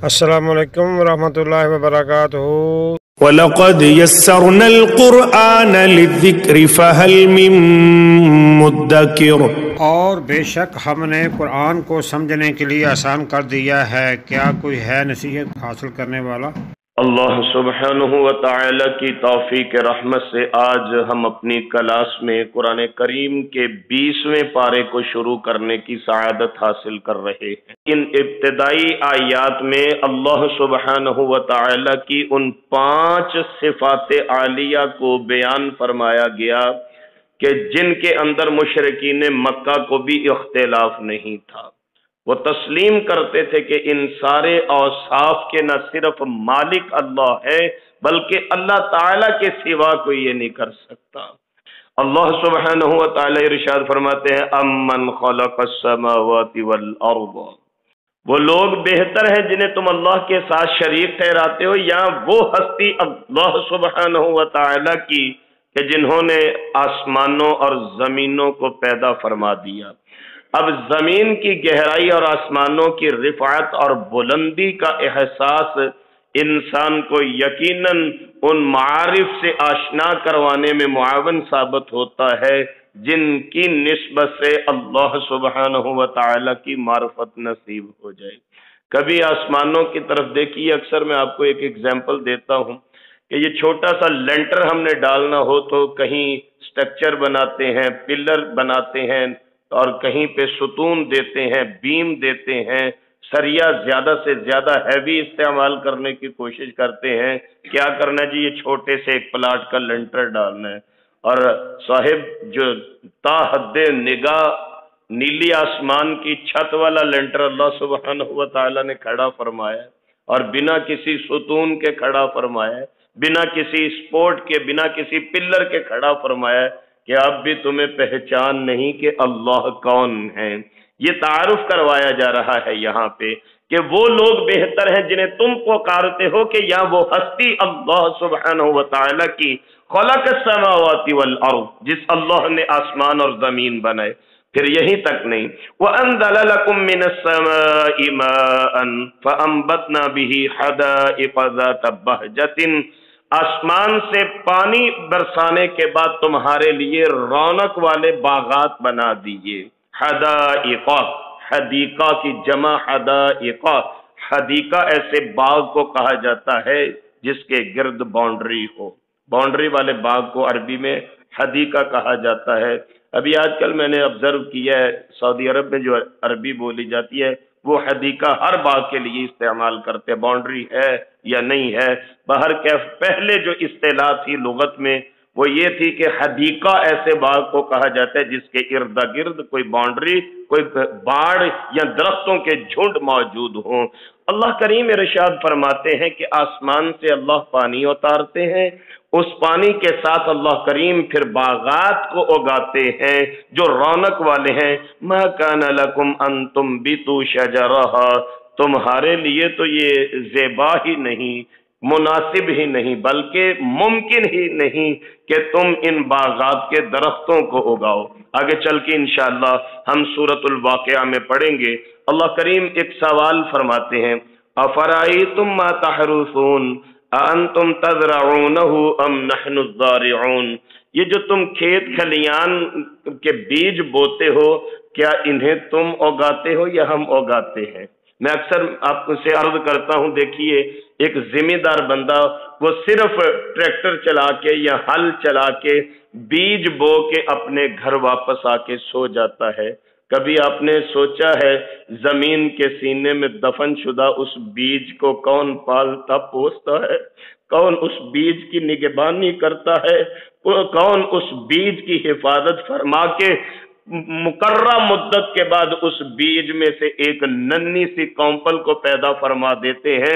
السلام علیکم ورحمۃ اللہ وبرکاتہ۔ وَلَقَدْ يَسَّرْنَا الْقُرْآنَ لِلذِّكْرِ فَهَلْ مِن مُدَّكِرٍ۔ اور بے شک ہم نے قرآن کو سمجھنے کے لیے آسان کر دیا ہے، کیا کوئی ہے نصیحت حاصل کرنے والا؟ اللہ سبحانہ و تعالی کی توفیق رحمت سے آج ہم اپنی کلاس میں قرآن کریم کے 20ویں پارے کو شروع کرنے کی سعادت حاصل کر رہے ہیں۔ ان ابتدائی آیات میں اللہ سبحانہ و تعالی کی ان 5 صفات عالیہ کو بیان فرمایا گیا کہ جن کے اندر مشرکین مکہ کو بھی اختلاف نہیں تھا۔ وہ تسلیم کرتے تھے کہ ان سارے اوصاف کے نہ صرف مالک اللہ ہے بلکہ اللہ تعالیٰ کے سوا کوئی یہ نہیں کر سکتا۔ اللہ سبحانہ و تعالی ارشاد فرماتے ہیں امن خلق السماوات والارض، وہ لوگ بہتر ہیں جنہیں تم اللہ کے ساتھ شریک ٹھہراتے ہو، یا وہ ہستی اللہ سبحانہ و تعالی کی کہ جنہوں نے آسمانوں اور زمینوں کو پیدا فرما دیا۔ اب زمین کی گہرائی اور آسمانوں کی رفعت اور بلندی کا احساس انسان کو یقیناً ان معارف سے آشنا کروانے میں معاون ثابت ہوتا ہے جن کی نسبت سے اللہ سبحانہ و تعالی کی معرفت نصیب ہو جائے۔ کبھی آسمانوں کی طرف دیکھیے، اکثر میں آپ کو ایک ایگزامپل دیتا ہوں کہ یہ چھوٹا سا لینٹر ہم نے ڈالنا ہو تو کہیں سٹرکچر بناتے ہیں، پلر بناتے ہیں، اور کہیں پہ ستون دیتے ہیں، بیم دیتے ہیں، سریا زیادہ سے زیادہ ہیوی استعمال کرنے کی کوشش کرتے ہیں۔ کیا کرنا جی، یہ چھوٹے سے ایک پلاٹ کا لینٹر ڈالنا ہے، اور صاحب جو تا حد نگاہ نیلی آسمان کی چھت والا لینٹر اللہ سبحانہ و تعالیٰ نے کھڑا فرمایا ہے، اور بنا کسی ستون کے کھڑا فرمایا ہے، بنا کسی سپورٹ کے، بنا کسی پلر کے کھڑا فرمایا ہے کہ اب بھی تمہیں پہچان نہیں کہ اللہ کون ہے۔ یہ تعارف کروایا جا رہا ہے یہاں پہ کہ وہ لوگ بہتر ہیں جنہیں تم پکارتے ہو کہ یا وہ ہستی اللہ سبحانہ و تعالی کی خلق السماوات والارض، جس اللہ نے آسمان اور زمین بنائے۔ پھر یہی تک نہیں، وَأَنزَلَ لَكُم مِّنَ السَّمَاءِ مَاءً فَأَنبَتْنَا بِهِ حَدَائِقَ ذَاتَ بَهْجَةٍ، آسمان سے پانی برسانے کے بعد تمہارے لیے رونق والے باغات بنا دیے۔ حدائق، حدیقہ کی جمع حدائق، حدیقہ ایسے باغ کو کہا جاتا ہے جس کے گرد باؤنڈری ہو۔ باؤنڈری والے باغ کو عربی میں حدیقہ کہا جاتا ہے۔ ابھی آج کل میں نے آبزرو کیا ہے سعودی عرب میں جو عربی بولی جاتی ہے وہ حدیقہ ہر باغ کے لیے استعمال کرتے ہیں، باؤنڈری ہے یا نہیں ہے۔ باہر کیف پہلے جو اصطلاح تھی لغت میں وہ یہ تھی کہ حدیقہ ایسے باغ کو کہا جاتا ہے جس کے ارد گرد کوئی باؤنڈری، کوئی باڑ یا درختوں کے جھنڈ موجود ہوں۔ اللہ کریم ارشاد فرماتے ہیں کہ آسمان سے اللہ پانی اتارتے ہیں، اس پانی کے ساتھ اللہ کریم پھر باغات کو اگاتے ہیں جو رونق والے ہیں۔ ما کان لکم ان تنبتوا شجرہا، تمہارے لیے تو یہ زیبا ہی نہیں، مناسب ہی نہیں، بلکہ ممکن ہی نہیں کہ تم ان باغات کے درختوں کو اگاؤ۔ آگے چل کے انشاءاللہ ہم سورۃ الواقعہ میں پڑھیں گے۔ اللہ کریم ایک سوال فرماتے ہیں، افرأیتم ما تحرثون اانتم تزرعونہ ام نحن الزارعون، یہ جو تم کھیت کھلیان کے بیج بوتے ہو کیا انہیں تم اگاتے ہو یا ہم اگاتے ہیں؟ میں اکثر آپ سے عرض کرتا ہوں، دیکھیے ایک ذمہ دار بندہ وہ صرف ٹریکٹر چلا کے یا ہل چلا کے بیج بو کے اپنے گھر واپس آ کے سو جاتا ہے۔ کبھی آپ نے سوچا ہے زمین کے سینے میں دفن شدہ اس بیج کو کون پالتا پوستا ہے؟ کون اس بیج کی نگہبانی کرتا ہے؟ کون اس بیج کی حفاظت فرما کے مقررہ مدت کے بعد اس بیج میں سے ایک ننھی سی کونپل کو پیدا فرما دیتے ہیں؟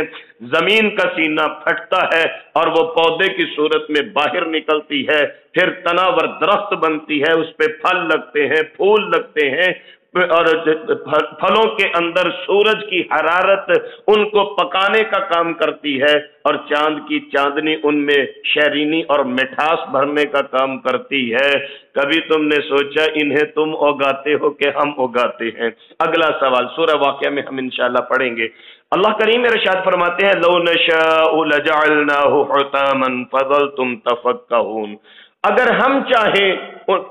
زمین کا سینہ پھٹتا ہے اور وہ پودے کی صورت میں باہر نکلتی ہے، پھر تناور درخت بنتی ہے، اس پہ پھل لگتے ہیں، پھول لگتے ہیں، اور پھلوں کے اندر سورج کی حرارت ان کو پکانے کا کام کرتی ہے، اور چاند کی چاندنی ان میں شیرینی اور مٹھاس بھرنے کا کام کرتی ہے۔ کبھی تم نے سوچا انہیں تم اگاتے ہو کہ ہم اگاتے ہیں؟ اگلا سوال سورہ واقعہ میں ہم انشاءاللہ پڑھیں گے۔ اللہ کریم ارشاد فرماتے ہیں لو نشاء لجعلناہ حطاما فظلتم تفکہون، اگر ہم چاہیں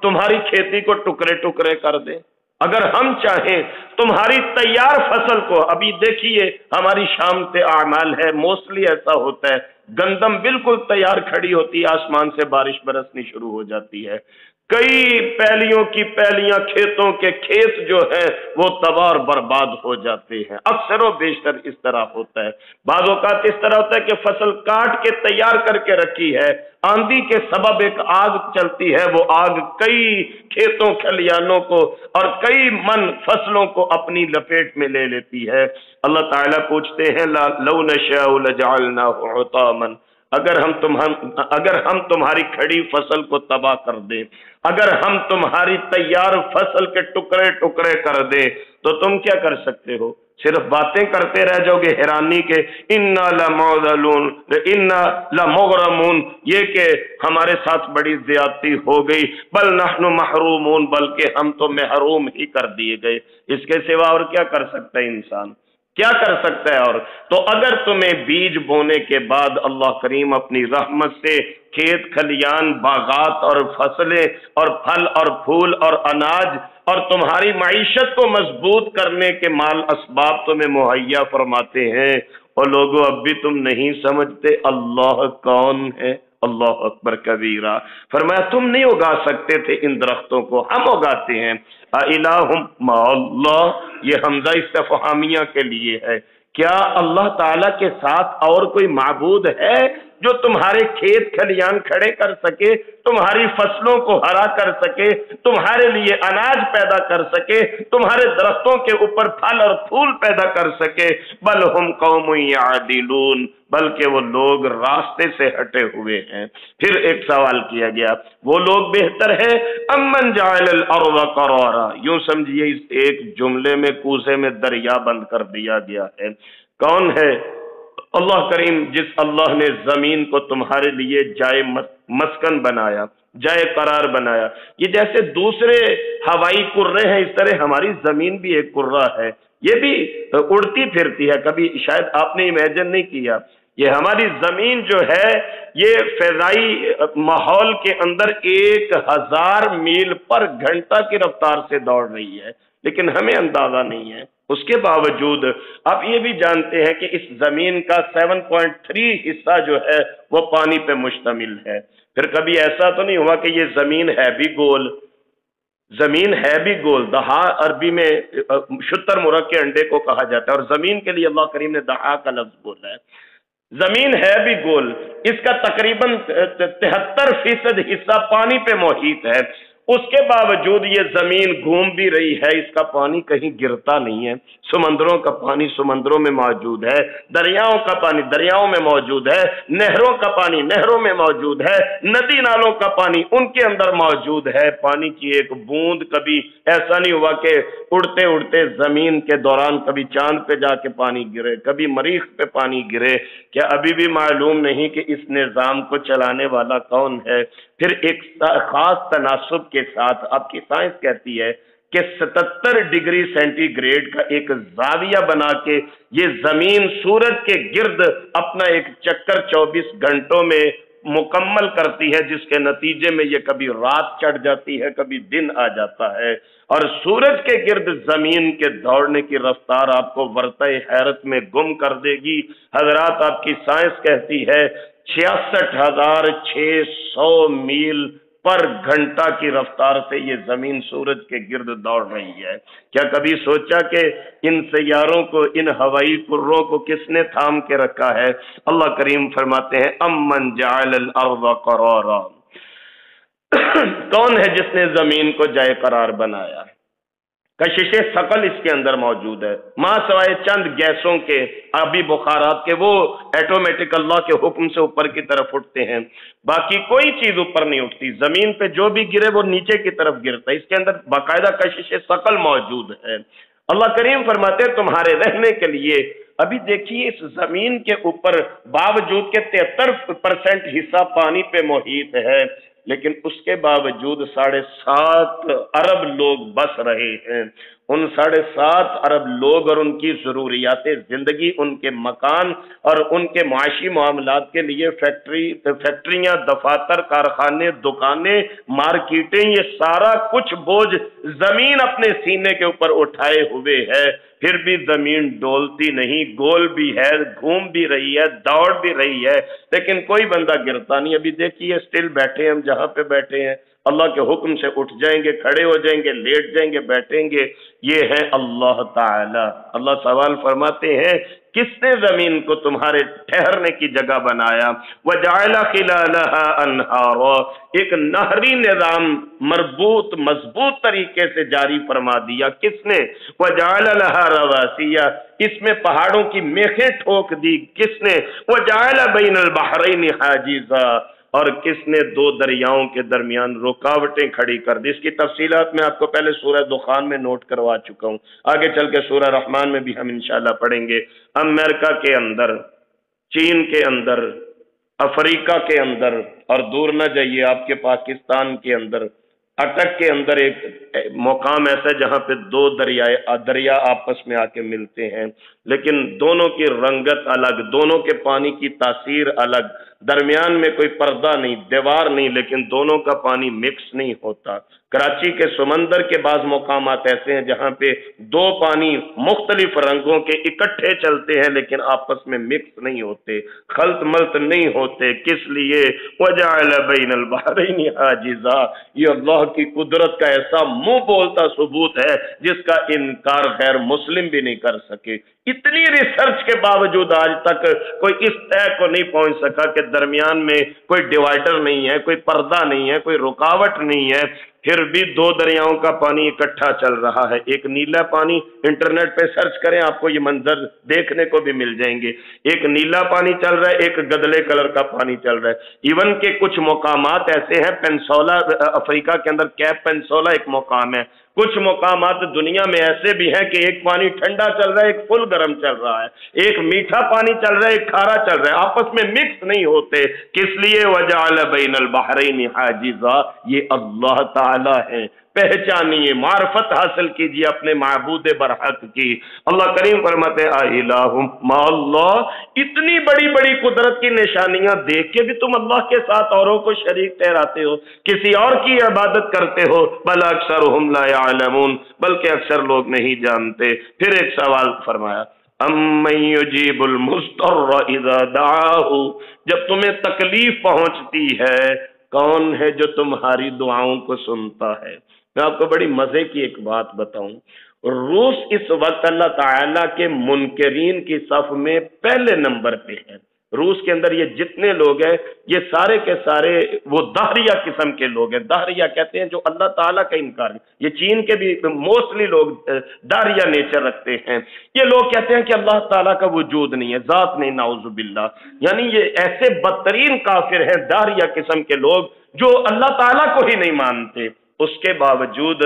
تمہاری کھیتی کو ٹکڑے ٹکڑے کر دیں، اگر ہم چاہیں تمہاری تیار فصل کو، ابھی دیکھیے ہماری شام سے اعمال ہے، موسٹلی ایسا ہوتا ہے گندم بالکل تیار کھڑی ہوتی ہے، آسمان سے بارش برسنی شروع ہو جاتی ہے، کئی پہلیوں کی پہلیاں کھیتوں کے کھیت جو ہیں وہ تباہ اور برباد ہو جاتے ہیں، اکثر و بیشتر اس طرح ہوتا ہے۔ بعض اوقات اس طرح ہوتا ہے کہ فصل کاٹ کے تیار کر کے رکھی ہے، آندھی کے سبب ایک آگ چلتی ہے، وہ آگ کئی کھیتوں کھلیانوں کو اور کئی من فصلوں کو اپنی لپیٹ میں لے لیتی ہے۔ اللہ تعالیٰ پوچھتے ہیں لو نشاء لجعلناہ حطاما، اگر ہم تمہاری کھڑی فصل کو تباہ کر دیں، اگر ہم تمہاری تیار فصل کے ٹکڑے ٹکڑے کر دیں تو تم کیا کر سکتے ہو؟ صرف باتیں کرتے رہ جاؤ گے حیرانی کے انا لمعذلون انا لمغرمون، یہ کہ ہمارے ساتھ بڑی زیادتی ہو گئی، بل نحن محرومون، بلکہ ہم تو محروم ہی کر دیے گئے۔ اس کے سوا اور کیا کر سکتا ہے انسان؟ کیا کر سکتا ہے؟ اور تو اگر تمہیں بیج بونے کے بعد اللہ کریم اپنی رحمت سے کھیت کھلیان باغات اور فصلیں اور پھل اور پھول اور اناج اور تمہاری معیشت کو مضبوط کرنے کے مال اسباب تمہیں مہیا فرماتے ہیں، اور لوگوں اب بھی تم نہیں سمجھتے اللہ کون ہے؟ اللہ اکبر کبیرہ، فرمایا تم نہیں اگا سکتے تھے ان درختوں کو، ہم اگاتے ہیں۔ اِلَٰهٌ مَعَ اللَّهِ، یہ حمزہ استفہامیہ کے لیے ہے، کیا اللہ تعالیٰ کے ساتھ اور کوئی معبود ہے جو تمہارے کھیت کھلیان کھڑے کر سکے، تمہاری فصلوں کو ہرا کر سکے، تمہارے لیے اناج پیدا کر سکے، تمہارے درختوں کے اوپر پھل اور پھول پیدا کر سکے؟ بل ہم قوم یعدلون، بلکہ وہ لوگ راستے سے ہٹے ہوئے ہیں۔ پھر ایک سوال کیا گیا، وہ لوگ بہتر ہے امن جعل الارض قرارا، یوں سمجھیے اس ایک جملے میں کوزے میں دریا بند کر دیا گیا ہے۔ کون ہے؟ اللہ کریم جس اللہ نے زمین کو تمہارے لیے جائے مسکن بنایا، جائے قرار بنایا۔ یہ جیسے دوسرے ہوائی کرے ہیں اس طرح ہماری زمین بھی ایک کرہ ہے، یہ بھی اڑتی پھرتی ہے، کبھی شاید آپ نے امیجن نہیں کیا، یہ ہماری زمین جو ہے یہ فضائی ماحول کے اندر 1000 میل پر گھنٹہ کی رفتار سے دوڑ رہی ہے، لیکن ہمیں اندازہ نہیں ہے۔ اس کے باوجود آپ یہ بھی جانتے ہیں کہ اس زمین کا 7.3 حصہ جو ہے وہ پانی پہ مشتمل ہے۔ پھر کبھی ایسا تو نہیں ہوا کہ یہ زمین ہے بھی گول، زمین ہے بھی گول، دہا عربی میں شتر مرغ کے انڈے کو کہا جاتا ہے، اور زمین کے لیے اللہ کریم نے دہا کا لفظ بولا ہے۔ زمین ہے بھی گول، اس کا تقریباً 73% حصہ پانی پہ محیط ہے، اس کے باوجود یہ زمین گھوم بھی رہی ہے، اس کا پانی کہیں گرتا نہیں ہے۔ سمندروں کا پانی سمندروں میں موجود ہے، دریاؤں کا پانی دریاؤں میں موجود ہے، نہروں کا پانی نہروں میں موجود ہے، ندی نالوں کا پانی ان کے اندر موجود ہے۔ پانی کی ایک بوند کبھی ایسا نہیں ہوا کہ اڑتے اڑتے زمین کے دوران کبھی چاند پہ جا کے پانی گرے، کبھی مریخ پہ پانی گرے۔ کیا ابھی بھی معلوم نہیں کہ اس نظام کو چلانے والا کون ہے؟ پھر ایک خاص تناسب کے ساتھ آپ کی سائنس کہتی ہے کہ 77 ڈگری سینٹی گریڈ کا ایک زاویہ بنا کے یہ زمین سورج کے گرد اپنا ایک چکر 24 گھنٹوں میں مکمل کرتی ہے، جس کے نتیجے میں یہ کبھی رات چڑھ جاتی ہے، کبھی دن آ جاتا ہے، اور سورج کے گرد زمین کے دوڑنے کی رفتار آپ کو ورطۂ حیرت میں گم کر دے گی۔ حضرات آپ کی سائنس کہتی ہے 66,600 میل پر گھنٹہ کی رفتار سے یہ زمین سورج کے گرد دوڑ رہی ہے۔ کیا کبھی سوچا کہ ان سیاروں کو، ان ہوائی کروں کو کس نے تھام کے رکھا ہے؟ اللہ کریم فرماتے ہیں امن جعل الارض قرارا، کون ہے جس نے زمین کو جائے قرار بنایا؟ کشش ثقل اس کے اندر موجود ہے، ماں سوائے چند گیسوں کے، آبی بخارات کے، وہ ایٹومیٹک اللہ کے حکم سے اوپر کی طرف اٹھتے ہیں، باقی کوئی چیز اوپر نہیں اٹھتی۔ زمین پہ جو بھی گرے وہ نیچے کی طرف گرتا ہے، اس کے اندر باقاعدہ کشش ثقل موجود ہے۔ اللہ کریم فرماتے ہیں تمہارے رہنے کے لیے، ابھی دیکھیے اس زمین کے اوپر باوجود کے 73% حصہ پانی پہ محیط ہے، لیکن اس کے باوجود 7.5 ارب لوگ بس رہے ہیں۔ ان 7.5 ارب لوگ اور ان کی ضروریات زندگی، ان کے مکان اور ان کے معاشی معاملات کے لیے فیکٹریاں، دفاتر، کارخانے، دکانیں، مارکیٹیں، یہ سارا کچھ بوجھ زمین اپنے سینے کے اوپر اٹھائے ہوئے ہے، پھر بھی زمین ڈولتی نہیں، گول بھی ہے، گھوم بھی رہی ہے، دوڑ بھی رہی ہے، لیکن کوئی بندہ گرتا نہیں۔ ابھی دیکھیے سٹل بیٹھے ہیں ہم جہاں پہ بیٹھے ہیں، اللہ کے حکم سے اٹھ جائیں گے، کھڑے ہو جائیں گے، لیٹ جائیں گے، بیٹھیں گے، یہ ہے اللہ تعالی۔ اللہ سوال فرماتے ہیں کس نے زمین کو تمہارے ٹھہرنے کی جگہ بنایا؟ وَجَعَلَ خِلَالَهَا أَنْهَارًا، ایک نہری نظام مربوط مضبوط طریقے سے جاری فرما دیا، کس نے؟ وَجَعَلَ لَهَا رَوَاسِيَ، اس میں پہاڑوں کی میخیں ٹھوک دی، کس نے؟ وَجَعَلَ بَيْنَ الْبَحْرَيْنِ حَاجِزًا، اور کس نے 2 دریاؤں کے درمیان رکاوٹیں کھڑی کر دی۔ اس کی تفصیلات میں آپ کو پہلے سورہ دخان میں نوٹ کروا چکا ہوں، آگے چل کے سورہ رحمان میں بھی ہم انشاءاللہ پڑھیں گے۔ امریکہ کے اندر، چین کے اندر، افریقہ کے اندر، اور دور نہ جائیے آپ کے پاکستان کے اندر، اٹک کے اندر ایک مقام ایسا ہے جہاں پہ 2 دریا آپس میں آ کے ملتے ہیں، لیکن دونوں کی رنگت الگ، دونوں کے پانی کی تاثیر الگ، درمیان میں کوئی پردہ نہیں، دیوار نہیں، لیکن دونوں کا پانی مکس نہیں ہوتا۔ کراچی کے سمندر کے بعض مقامات ایسے ہیں جہاں پہ 2 پانی مختلف رنگوں کے اکٹھے چلتے ہیں لیکن آپس میں مکس نہیں ہوتے، خلط ملط نہیں ہوتے۔ کس لیے؟ وَجَعَلَ بَيْنَ الْبَحْرَيْنِ حَاجِزًا، یہ اللہ کی قدرت کا ایسا منہ بولتا ثبوت ہے جس کا انکار غیر مسلم بھی نہیں کر سکے۔ اتنی ریسرچ کے باوجود آج تک کوئی اس طے کو نہیں پہنچ سکا کہ درمیان میں کوئی ڈیوائیڈر نہیں ہے، کوئی پردہ نہیں ہے، کوئی رکاوٹ نہیں ہے، پھر بھی 2 دریاؤں کا پانی اکٹھا چل رہا ہے۔ ایک نیلا پانی، انٹرنیٹ پہ سرچ کریں آپ کو یہ منظر دیکھنے کو بھی مل جائیں گے، ایک نیلا پانی چل رہا ہے، ایک گدلے کلر کا پانی چل رہا ہے۔ ایون کہ کچھ مقامات ایسے ہیں، پینسولا افریقہ کے اندر کیپ پینسولا ایک مقام ہے، کچھ مقامات دنیا میں ایسے بھی ہیں کہ ایک پانی ٹھنڈا چل رہا ہے، ایک فل گرم چل رہا ہے، ایک میٹھا پانی چل رہا ہے، ایک کھارا چل رہا ہے، آپس میں مکس نہیں ہوتے۔ کس لیے؟ وَجَعَلَ بَيْنَ الْبَحْرَيْنِ حَاجِزًا، یہ اللہ تعالی ہے۔ پہچانیے، معرفت حاصل کیجیے اپنے معبود برحق کی۔ اللہ کریم فرماتے ہیں اِلٰہٌ مع اللہ، اتنی بڑی بڑی قدرت کی نشانیاں دیکھ کے بھی تم اللہ کے ساتھ اوروں کو شریک ٹھہراتے ہو، کسی اور کی عبادت کرتے ہو۔ بل اکثرهم لا يعلمون، بلکہ اکثر لوگ نہیں جانتے۔ پھر ایک سوال فرمایا، امن یجیب المضطر اذا دعاہ، جب تمہیں تکلیف پہنچتی ہے کون ہے جو تمہاری دعاؤں کو سنتا ہے؟ میں آپ کو بڑی مزے کی ایک بات بتاؤں، روس اس وقت اللہ تعالیٰ کے منکرین کی صف میں پہلے نمبر پہ ہے۔ روس کے اندر یہ جتنے لوگ ہیں یہ سارے کے سارے وہ دہریہ قسم کے لوگ ہیں۔ دہریہ کہتے ہیں جو اللہ تعالیٰ کا انکار، یہ چین کے بھی موسٹلی لوگ دہریہ نیچر رکھتے ہیں۔ یہ لوگ کہتے ہیں کہ اللہ تعالیٰ کا وجود نہیں ہے، ذات نہیں، نعوذ باللہ، یعنی یہ ایسے بدترین کافر ہیں دہریہ قسم کے لوگ جو اللہ تعالیٰ کو ہی نہیں مانتے۔ اس کے باوجود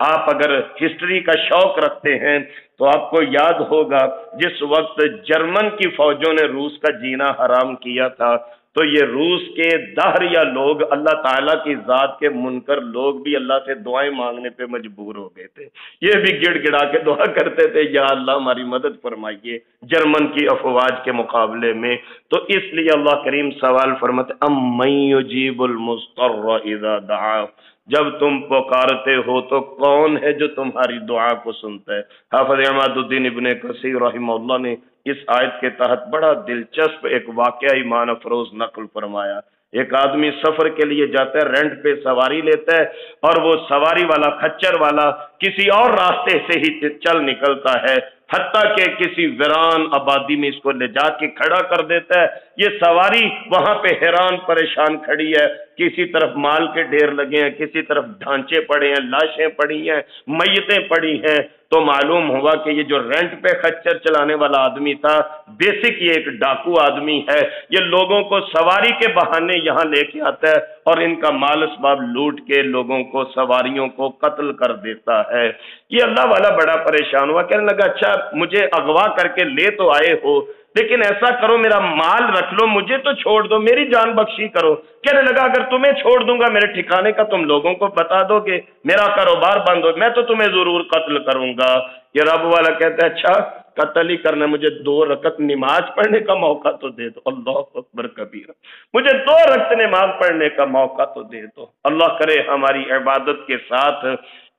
آپ اگر ہسٹری کا شوق رکھتے ہیں تو آپ کو یاد ہوگا جس وقت جرمن کی فوجوں نے روس کا جینا حرام کیا تھا تو یہ روس کے دہریہ لوگ، اللہ تعالیٰ کی ذات کے منکر لوگ بھی اللہ سے دعائیں مانگنے پہ مجبور ہو گئے تھے۔ یہ بھی گڑ گڑا کے دعا کرتے تھے، یا اللہ ہماری مدد فرمائیے جرمن کی افواج کے مقابلے میں۔ تو اس لیے اللہ کریم سوال فرماتے امن یجیب المضطر اذا دعاہ، جب تم پکارتے ہو تو کون ہے جو تمہاری دعا کو سنتا ہے؟ حافظ عماد الدین ابن کثیر رحمہ اللہ نے اس آیت کے تحت بڑا دلچسپ ایک واقعہ ایمان افروز نقل فرمایا۔ ایک آدمی سفر کے لیے جاتا ہے، رینٹ پہ سواری لیتا ہے اور وہ سواری والا، کھچر والا کسی اور راستے سے ہی چل نکلتا ہے، حتیٰ کہ کسی ویران آبادی میں اس کو لے جا کے کھڑا کر دیتا ہے۔ یہ سواری وہاں پہ حیران پریشان کھڑی ہے، کسی طرف مال کے ڈھیر لگے ہیں، کسی طرف ڈھانچے پڑے ہیں، لاشیں پڑی ہیں، میتیں پڑی ہیں۔ تو معلوم ہوا کہ یہ جو رینٹ پہ خچر چلانے والا آدمی تھا بیسک یہ ایک ڈاکو آدمی ہے، یہ لوگوں کو سواری کے بہانے یہاں لے کے آتا ہے اور ان کا مال اسباب لوٹ کے لوگوں کو، سواریوں کو قتل کر دیتا ہے۔ یہ اللہ والا بڑا پریشان ہوا، کہنے لگا اچھا مجھے اغوا کر کے لے تو آئے ہو لیکن ایسا کرو میرا مال رکھ لو، مجھے تو چھوڑ دو، میری جان بخشی کرو۔ کہنے لگا اگر تمہیں چھوڑ دوں گا میرے ٹھکانے کا تم لوگوں کو بتا دو گے، میرا کاروبار بند ہو، میں تو تمہیں ضرور قتل کروں گا۔ یہ رب والا کہتا ہے اچھا قتل ہی کرنا، مجھے 2 رکعت نماز پڑھنے کا موقع تو دے دو۔ اللہ اکبر کبیرہ، مجھے 2 رکعت نماز پڑھنے کا موقع تو دے دو۔ اللہ کرے ہماری عبادت کے ساتھ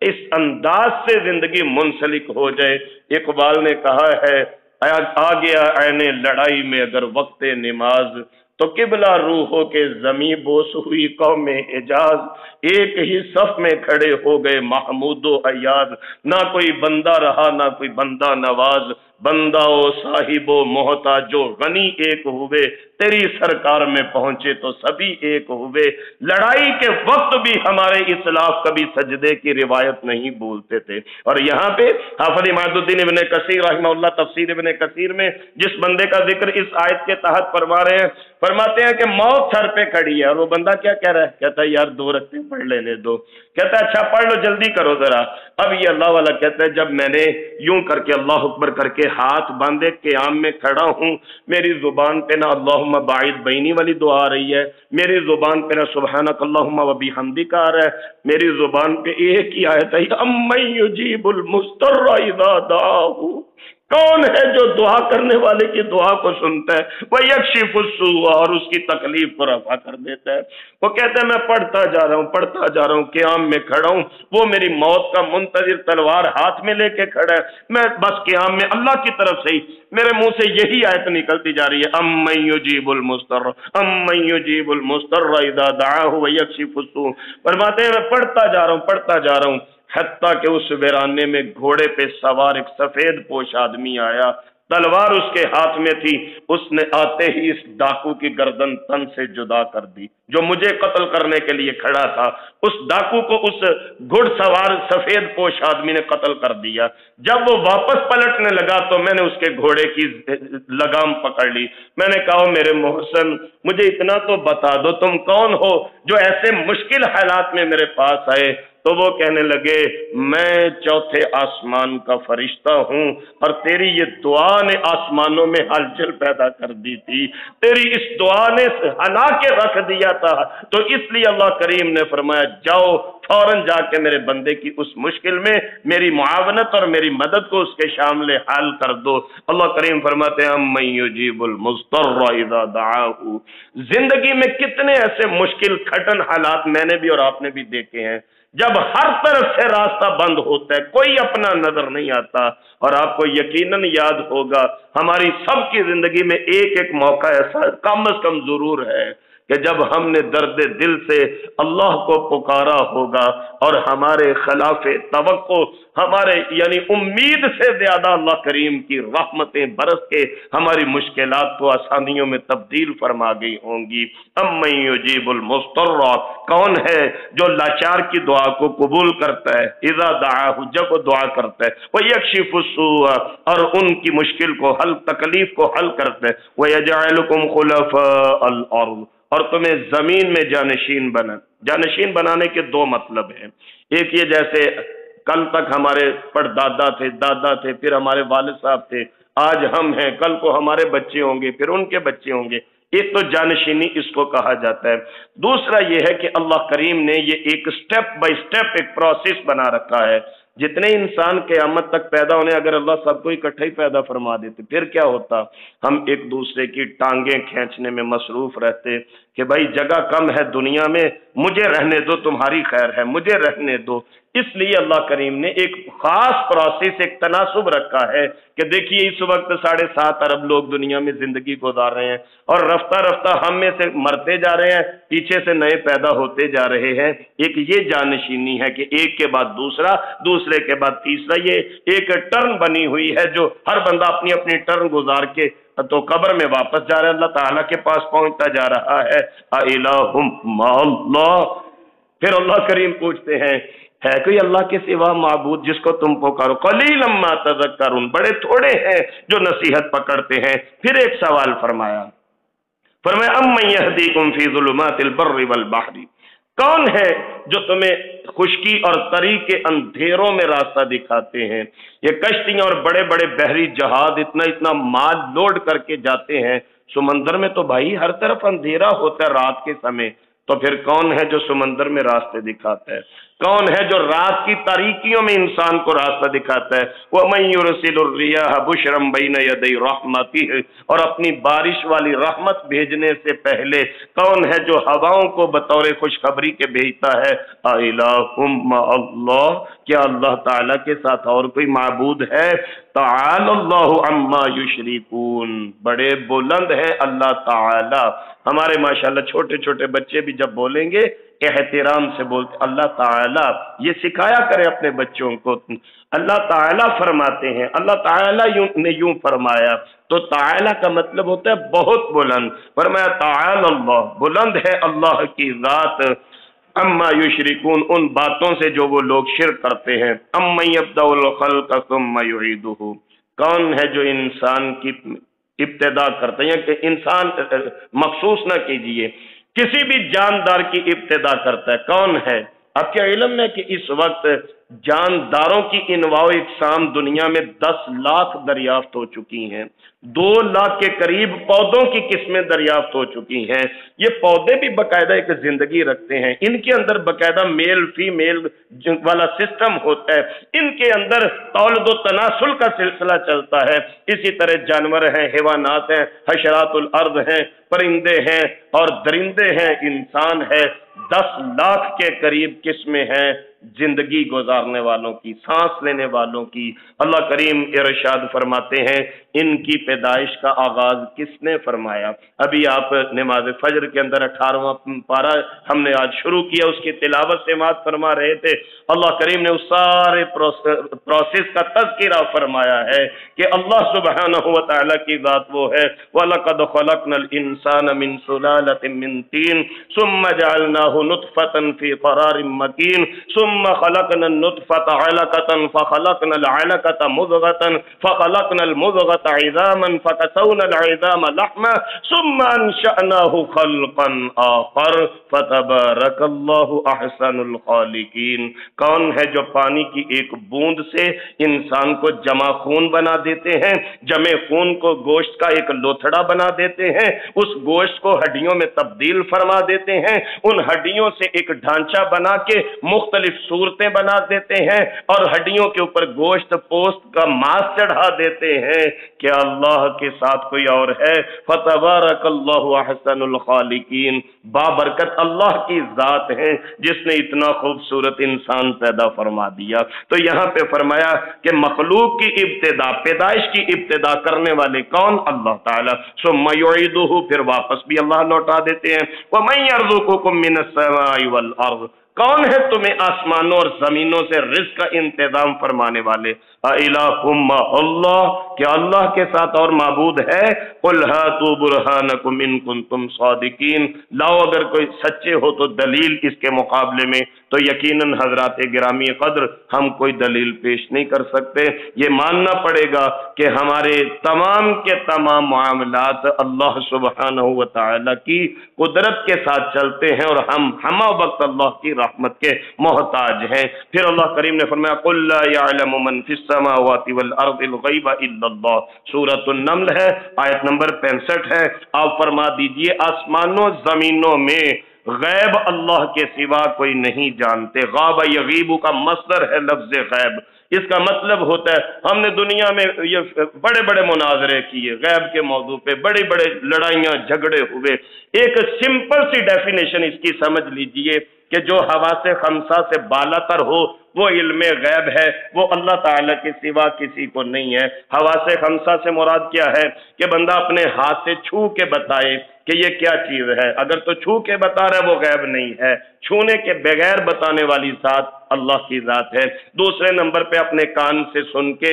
اس انداز سے زندگی منسلک ہو جائے۔ اقبال نے کہا ہے آ گیا عین لڑائی میں اگر وقت نماز، تو قبلہ روحوں کے زمیں بوس ہوئی قوم حجاز، ایک ہی صف میں کھڑے ہو گئے محمود و ایاز، نہ کوئی بندہ رہا نہ کوئی بندہ نواز، بندہ و صاحب و محتاج و غنی ایک ہوئے، تیری سرکار میں پہنچے تو سبھی ایک ہوئے۔ لڑائی کے وقت بھی ہمارے اسلاف کبھی سجدے کی روایت نہیں بولتے تھے۔ اور یہاں پہ حافظ اماد الدین ابن کثیر رحمہ اللہ تفسیر ابن کثیر میں جس بندے کا ذکر اس آیت کے تحت فرما رہے ہیں، فرماتے ہیں کہ موت سر پہ کھڑی ہے، اور وہ بندہ کیا کہہ رہا ہے؟ کہتا ہے یار 2 رکعتیں پڑھ لینے دو۔ کہتا ہے اچھا پڑھ لو، جلدی کرو ذرا۔ اب یہ اللہ والا کہتا ہے جب میں نے یوں کر کے اللہ اکبر کر کے ہاتھ باندھے قیام میں کھڑا ہوں، میری زبان پہ نہ اللہم باعث بینی والی دعا آ رہی ہے، میری زبان پہ نہ سبحانک اللہم و بحمدک آ رہا ہے، میری زبان پہ ایک ہی آیت ہے امن یجیب المضطر اذا دعاہ، کون ہے جو دعا کرنے والے کی دعا کو سنتا ہے، وہ یکشف السوء، اور اس کی تکلیف کو رفع کر دیتا ہے۔ وہ کہتا ہے میں پڑھتا جا رہا ہوں قیام میں کھڑا ہوں، وہ میری موت کا منتظر تلوار ہاتھ میں لے کے کھڑا ہے، میں بس قیام میں اللہ کی طرف سے ہی میرے منہ سے یہی آیت نکلتی جا رہی ہے امن یجیب المضطر امن یجیب المضطر اذا دعاہ ویکشف السوء۔ فرماتے ہیں میں پڑھتا جا رہا ہوں حتیٰ کہ اس ویرانے میں گھوڑے پہ سوار ایک سفید پوش آدمی آیا، تلوار اس کے ہاتھ میں تھی، اس نے آتے ہی اس ڈاکو کی گردن تن سے جدا کر دی جو مجھے قتل کرنے کے لیے کھڑا تھا۔ اس ڈاکو کو اس گھڑ سوار سفید پوش آدمی نے قتل کر دیا۔ جب وہ واپس پلٹنے لگا تو میں نے اس کے گھوڑے کی لگام پکڑ لی، میں نے کہا میرے محسن مجھے اتنا تو بتا دو تم کون ہو جو ایسے مشکل حالات میں میرے پاس آئے؟ تو وہ کہنے لگے میں 4تھے آسمان کا فرشتہ ہوں، اور تیری یہ دعا نے آسمانوں میں ہلچل پیدا کر دی تھی، تیری اس دعا نے ہلا کے رکھ دیا تھا، تو اس لیے اللہ کریم نے فرمایا جاؤ فوراً جا کے میرے بندے کی اس مشکل میں میری معاونت اور میری مدد کو اس کے شامل حال کر دو۔ اللہ کریم فرماتے ہیں امن یجیب المضطر اذا دعاہ۔ زندگی میں کتنے ایسے مشکل کھٹن حالات میں نے بھی اور آپ نے بھی دیکھے ہیں جب ہر طرف سے راستہ بند ہوتا ہے، کوئی اپنا نظر نہیں آتا، اور آپ کو یقیناً یاد ہوگا ہماری سب کی زندگی میں ایک موقع ایسا کم از کم ضرور ہے کہ جب ہم نے درد دل سے اللہ کو پکارا ہوگا اور ہمارے خلاف توقع، ہمارے یعنی امید سے زیادہ اللہ کریم کی رحمتیں برس کے ہماری مشکلات کو آسانیوں میں تبدیل فرما گئی ہوں گی۔ امن یجیب المضطر، کون ہے جو لاچار کی دعا کو قبول کرتا ہے، اذا دعاہ، جب وہ دعا کرتا ہے، وہ یکشف السوء، اور ان کی مشکل کو حل، تکلیف کو حل کرتا ہے، وَيَجْعَلُكُمْ خُلَفَاءَ الْأَرْضِ، اور تمہیں زمین میں جانشین بنانے کے 2 مطلب ہیں۔ ایک یہ جیسے کل تک ہمارے پردادا تھے، دادا تھے، پھر ہمارے والد صاحب تھے، آج ہم ہیں، کل کو ہمارے بچے ہوں گے، پھر ان کے بچے ہوں گے، ایک تو جانشینی اس کو کہا جاتا ہے۔ دوسرا یہ ہے کہ اللہ کریم نے یہ ایک سٹیپ بائی سٹیپ ایک پروسیس بنا رکھا ہے۔ جتنے انسان قیامت تک پیدا ہونے، اگر اللہ سب کو اکٹھا ہی پیدا فرما دیتے پھر کیا ہوتا؟ ہم ایک دوسرے کی ٹانگیں کھینچنے میں مصروف رہتے کہ بھائی جگہ کم ہے دنیا میں، مجھے رہنے دو، تمہاری خیر ہے، مجھے رہنے دو۔ اس لیے اللہ کریم نے ایک خاص پروسیس، ایک تناسب رکھا ہے کہ دیکھیے اس وقت 7.5 ارب لوگ دنیا میں زندگی گزار رہے ہیں، اور رفتہ رفتہ ہم میں سے مرتے جا رہے ہیں، پیچھے سے نئے پیدا ہوتے جا رہے ہیں۔ ایک یہ جانشینی ہے کہ ایک کے بعد دوسرا، دوسرے کے بعد تیسرا، یہ ایک ٹرن بنی ہوئی ہے جو ہر بندہ اپنی اپنی ٹرن گزار کے تو قبر میں واپس جا رہا ہے، اللہ تعالیٰ کے پاس پہنچتا جا رہا ہے۔ اِلَٰهٌ مَّعَ اللَّهِ، پھر اللہ کریم پوچھتے ہیں ہے کوئی اللہ کے سوا معبود جس کو تم پکارو؟ قلیلا ما تذکرون، بڑے تھوڑے ہیں جو نصیحت پکڑتے ہیں۔ پھر ایک سوال فرمایا امن یہدیکم فی ظلمات البر والبحر، کون ہے جو تمہیں خشکی اور تری کے اندھیروں میں راستہ دکھاتے ہیں؟ یہ کشتیاں اور بڑے بڑے بحری جہاز اتنا مال لوڈ کر کے جاتے ہیں سمندر میں، تو بھائی ہر طرف اندھیرا ہوتا ہے رات کے سمے، تو پھر کون ہے جو سمندر میں راستے دکھاتا ہے؟ کون ہے جو رات کی تاریکیوں میں انسان کو راستہ دکھاتا ہے؟ وَمَن يُرْسِلُ الرِّيَاحَ بُشْرًا بَيْنَ يَدَيْ رَحْمَتِهِ، اور اپنی بارش والی رحمت بھیجنے سے پہلے کون ہے جو ہواؤں کو بطور خوشخبری کے بھیجتا ہے؟ اَإِلَٰهٌ مَّعَ اللَّهِ، کیا اللہ تعالیٰ کے ساتھ اور کوئی معبود ہے؟ تعالی اللہ عما یشرکون، بڑے بلند ہیں اللہ تعالی۔ ہمارے ماشاءاللہ چھوٹے چھوٹے بچے بھی جب بولیں گے احترام سے بولتے اللہ تعالی، یہ سکھایا کرے اپنے بچوں کو۔ اللہ تعالی فرماتے ہیں، اللہ تعالی نے یوں فرمایا، تو تعالی کا مطلب ہوتا ہے بہت بلند۔ فرمایا تعالی اللہ، بلند ہے اللہ کی ذات، اما یشرکون، ان باتوں سے جو وہ لوگ شرک کرتے ہیں۔ امن یبدأ الخلق ثم یعیدہ، کون ہے جو انسان کی ابتدا کرتے ہیں؟ کہ انسان مخصوص نہ کیجئے، کسی بھی جاندار کی ابتدا کرتا ہے، کون ہے؟ آپ کے علم میں کہ اس وقت جانداروں کی انواع و اقسام دنیا میں 10 لاکھ دریافت ہو چکی ہیں، 2 لاکھ کے قریب پودوں کی قسمیں دریافت ہو چکی ہیں۔ یہ پودے بھی باقاعدہ ایک زندگی رکھتے ہیں، ان کے اندر باقاعدہ میل فیمیل والا سسٹم ہوتا ہے، ان کے اندر تولد و تناسل کا سلسلہ چلتا ہے۔ اسی طرح جانور ہیں، حیوانات ہیں، حشرات الارض ہیں، پرندے ہیں اور درندے ہیں، انسان ہے، 10 لاکھ کے قریب قسمیں ہیں زندگی گزارنے والوں کی، سانس لینے والوں کی۔ اللہ کریم ارشاد فرماتے ہیں ان کی پیدائش کا آغاز کس نے فرمایا؟ ابھی آپ نماز فجر کے اندر 18واں پارہ ہم نے آج شروع کیا، اس کی تلاوت سے سماعت فرما رہے تھے۔ اللہ کریم نے اس سارے پروسیس کا تذکرہ فرمایا ہے کہ اللہ سبحانہ و تعالیٰ کی ذات وہ ہے، وَلَقَدْ خَلَقْنَا الْإِنسَانَ مِنْ سُلَالَةٍ مِنْ طِينٍ ثُمَّ جَعَلْنَاهُ نُطْفَةً فِي قَرَارٍ مَكِينٍ ثُمَّ خَلَقْنَا النُّطْفَةَ عَلَقَةً فَخَلَقْنَا الْعَلَقَةَ مُضْغَةً فَخَلَقْنَا الْمُضْغَةَ عِظَامًا فَكَسَوْنَا الْعِظَامَ لَحْمًا ثُمَّ أَنشَأْنَاهُ خَلْقًا آخَرَ فَتَبَارَكَ اللَّهُ أَحْسَنُ الْخَالِقِينَ، کون ہے جو پانی کی ایک بوند سے انسان کو جمع خون بنا دیتے ہیں، جمع خون کو گوشت کا ایک لوتھڑا بنا دیتے ہیں، اس گوشت کو ہڈیوں میں تبدیل فرما دیتے ہیں، ان ہڈیوں سے ایک ڈھانچہ بنا کے مختلف صورتیں بنا دیتے ہیں اور ہڈیوں کے اوپر گوشت پوست کا ماس چڑھا دیتے ہیں۔ کیا اللہ کے ساتھ کوئی اور ہے؟ فتبارک اللہ احسن الخالقین، بابرکت اللہ کی ذات ہے جس نے اتنا خوبصورت انسان پیدا فرما دیا۔ تو یہاں پہ فرمایا کہ مخلوق کی ابتدا، پیدائش کی ابتدا کرنے والے کون؟ اللہ تعالیٰ۔ ثم یعیدہ، پھر واپس بھی اللہ لوٹا دیتے ہیں۔ وَمَن یرزقکم من السماء والارض، کون ہے تمہیں آسمانوں اور زمینوں سے رزق کا انتظام فرمانے والے؟ اِلَٰهٌ مَّعَ اللَّهِ، کیا اللہ کے ساتھ اور معبود ہے؟ قُلْ هَاتُوا بُرْهَانَكُمْ إِن كُنتُمْ صَادِقِينَ، لاؤ اگر کوئی سچے ہو تو دلیل اس کے مقابلے میں۔ تو یقیناً حضرات گرامی قدر ہم کوئی دلیل پیش نہیں کر سکتے، یہ ماننا پڑے گا کہ ہمارے تمام کے تمام معاملات اللہ سبحانہ و تعالیٰ کی قدرت کے ساتھ چلتے ہیں اور ہم ہمہ وقت اللہ کی رحمت کے محتاج ہیں۔ پھر اللہ کریم نے فرمایا قُلْ لَا يَعْلَمُ مَنْ فِي السَّمَاوَاتِ وَالْأَرْضِ الْغَيْبَ إِلَّا اللَّهُ، سورۃ النمل ہے، آیت نمبر 65 ہے۔ آپ فرما دیجئے آسمانوں زمینوں میں غیب اللہ کے سوا کوئی نہیں جانتے۔ غاب یغیب کا مصدر ہے لفظ غیب، اس کا مطلب ہوتا ہے ہم نے دنیا میں یہ بڑے بڑے مناظرے کیے غیب کے موضوع پہ، بڑی بڑے لڑائیاں جھگڑے ہوئے۔ ایک سمپل سی ڈیفینیشن اس کی سمجھ لیجئے کہ جو حواس خمسہ سے بالا تر ہو وہ علم غیب ہے، وہ اللہ تعالیٰ کے سوا کسی کو نہیں ہے۔ حواس خمسہ سے مراد کیا ہے؟ کہ بندہ اپنے ہاتھ سے چھو کے بتائے کہ یہ کیا چیز ہے، اگر تو چھو کے بتا رہا ہے وہ غیب نہیں ہے، چھونے کے بغیر بتانے والی ذات اللہ کی ذات ہے۔ دوسرے نمبر پہ اپنے کان سے سن کے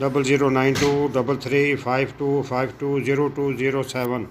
00923352520207।